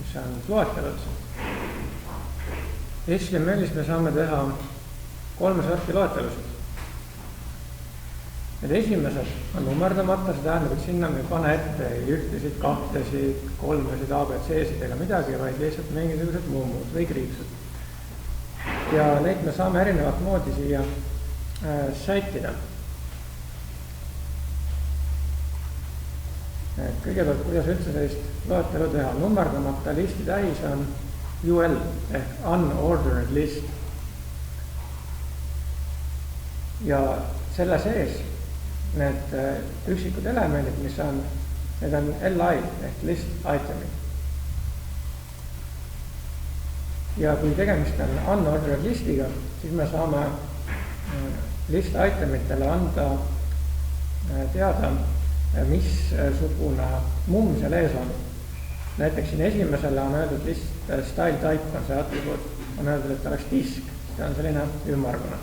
mis on loetelud. HTML-is me saame teha 3 sorti loetelusid. Need esimesed on nummerdamata, see tähendab, et sinna me ei pane ette ühtesid, kahtesid, 3-sid, ABC-sid ega midagi, vaid lihtsalt mingisugused mummud või kriipsud. Ja neid me saame erinevat moodi siia sättida. Kõigepealt, kuidas üldse sellist loetelu teha? Nummerdamata listi tähis on UL ehk unordered list. Ja selle sees need üksikud elemendid, mis on, need on LI ehk list itemid. Ja kui tegemist on unordered listiga, siis me saame list itemitele anda teada, missugune mumm seal ees on. Näiteks siin esimesele on öeldud list style type on see atribuut, on öeldud, et oleks disk, see on selline ümmargune.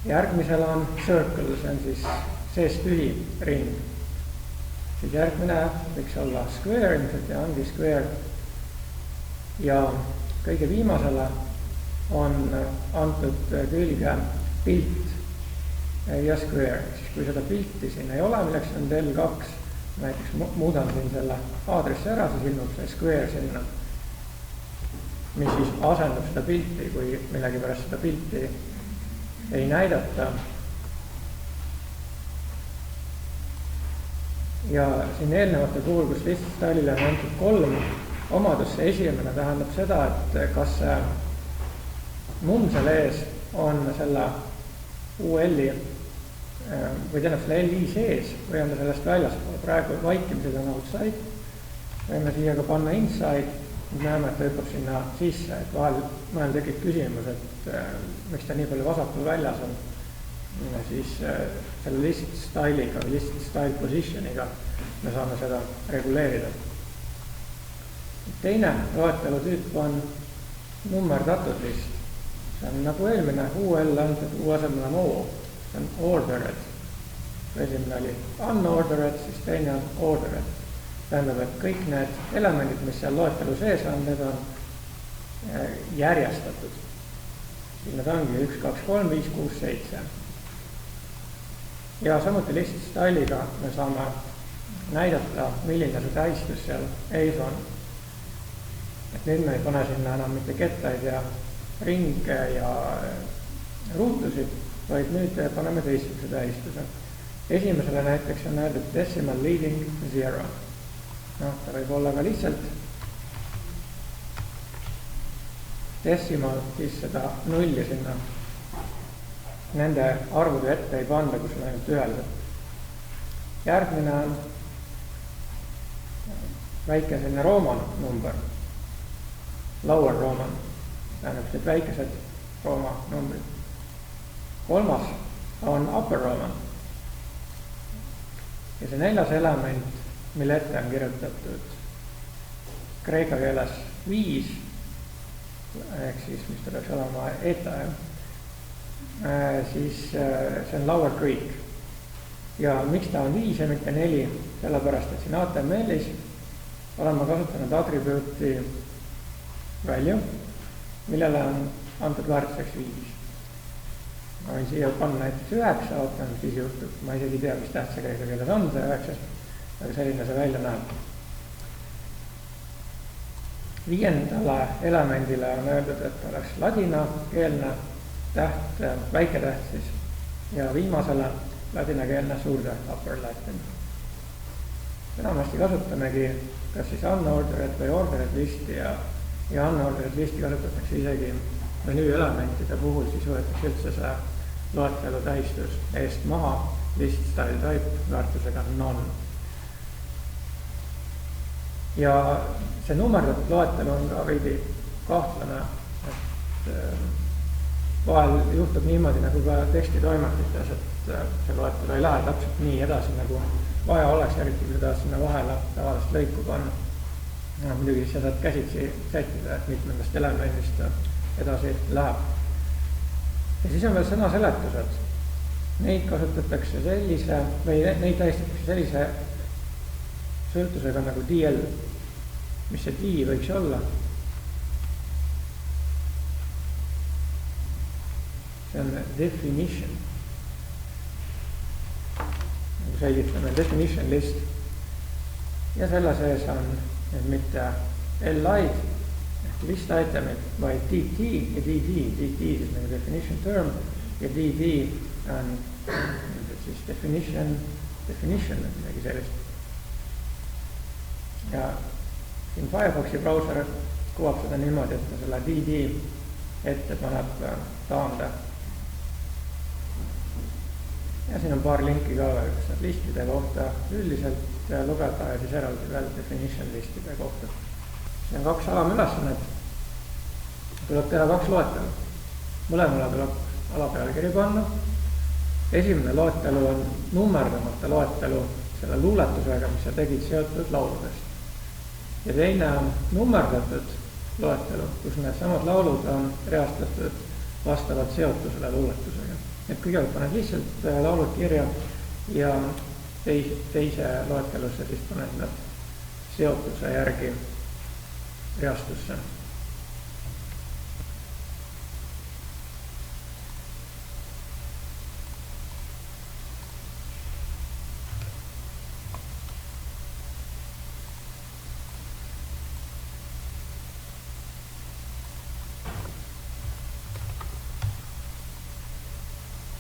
Järgmisel on circle, see on siis sees tühi ring. Siis järgmine võiks olla square, ilmselt ja ongi square. Ja kõige viimasele on antud külge pilt ja square. Siis kui seda pilti siin ei ole, milleks on del 2, näiteks muudan siin selle aadressi ära, siis ilmub see square sinna, mis siis asendab seda pilti, kui millegipärast seda pilti ei näidata. Ja siin eelnevate puhul, kus list style'ile on antud 3 omadust, see esimene tähendab seda, et kas see mumm seal ees on selle UL-i või tähendab selle LI sees või on ta sellest väljaspool. Praegu vaikimised on outside, võime siia ka panna inside, näeme, et ta hüppab sinna sisse, et vahel tekib küsimus, et miks ta nii palju vasakul väljas on, siis selle list style'iga või list style positioniga me saame seda reguleerida. Teine loetelu tüüp on nummerdatud list. See on nagu eelmine UL antud U asemel on O, see on ordered. Esimene oli unordered, siis teine on ordered. Tähendab, et kõik need elemendid, mis seal loetelu sees on, need on järjestatud. Siin need ongi 1, 2, 3, 5, 6, 7. Ja samuti list style'iga me saame näidata, milline see tähistus seal ees on. Et nüüd me ei pane sinna enam mitte kettaid ja ringe ja ruutusid, vaid nüüd paneme teistsuguse tähistuse. Esimesele näiteks on öeldud decimal leading 0. Ta võib olla ka lihtsalt decimal, siis seda 0 sinna nende arvude ette ei panda, kus on ainult ühele. Järgmine on väike selline rooman number, lower rooman, tähendab need väikesed rooma numbrid. Kolmas on upper rooman ja see 4. element, mille ette on kirjutatud kreeka keeles 5, ehk siis, mis ta peaks olema eta, siis see on lower Greek. Ja miks ta on 5 ja mitte 4, sellepärast, et siin HTML-is olen ma kasutanud attribuuti value, millele on antud väärtuseks 5. Ma võin siia panna näiteks 9, ootan, siis juhtub, ma isegi tea, mis tähtsa kreeka keeles on see 9, aga selline see välja näeb. 5. elemendile on öeldud, et oleks ladinakeelne täht, väike täht siis, ja viimasele ladinakeelne suurtäht, upper Latin. Enamasti kasutamegi kas siis unordered või ordered listi ja unordered listi kasutatakse isegi menüü elementide puhul, siis võetakse üldse see loetelu tähistus eest maha, list style type väärtusega none. Ja see nummerdatud loetelu on ka veidi kahtlane, et vahel juhtub niimoodi nagu ka tekstitoimetites, et see loetelu ei lähe täpselt nii edasi, nagu vaja oleks, eriti kui seda sinna vahele tavalist lõiku panna. Muidugi sa saad käsitsi sättida, et mitmendast elemendist edasi läheb. Ja siis on veel sõnaseletused. Neid kasutatakse sellise, või neid tähistatakse sellise sõltusega nagu DL. mis see D võiks olla. See on definition. Nagu selgitame, definition list. Ja selle sees on nüüd mitte LI-d ehk list itemid, vaid DT ja DD. DT siis nagu definition term ja DD on siis definition midagi sellist. Ja siin Firefoxi browser kuvab seda niimoodi, et ta selle DD ette paneb taanda. Ja siin on paar linki ka veel, kus need listide kohta üldiselt lugeda ja siis eraldi veel definition listide kohta. Siin on 2 alamülesannet. Tuleb teha 2 loetelu. Mõlemale tuleb alapealkiri panna. Esimene loetelu on nummerdamata loetelu selle luuletusega, mis sa tegid seotud lauludest. Ja teine on nummerdatud loetelu, kus need samad laulud on reastatud vastavalt seotusele luuletusega. Et kõigepealt paned lihtsalt laulud kirja ja teise loetelusse siis paned nad seotuse järgi reastusse.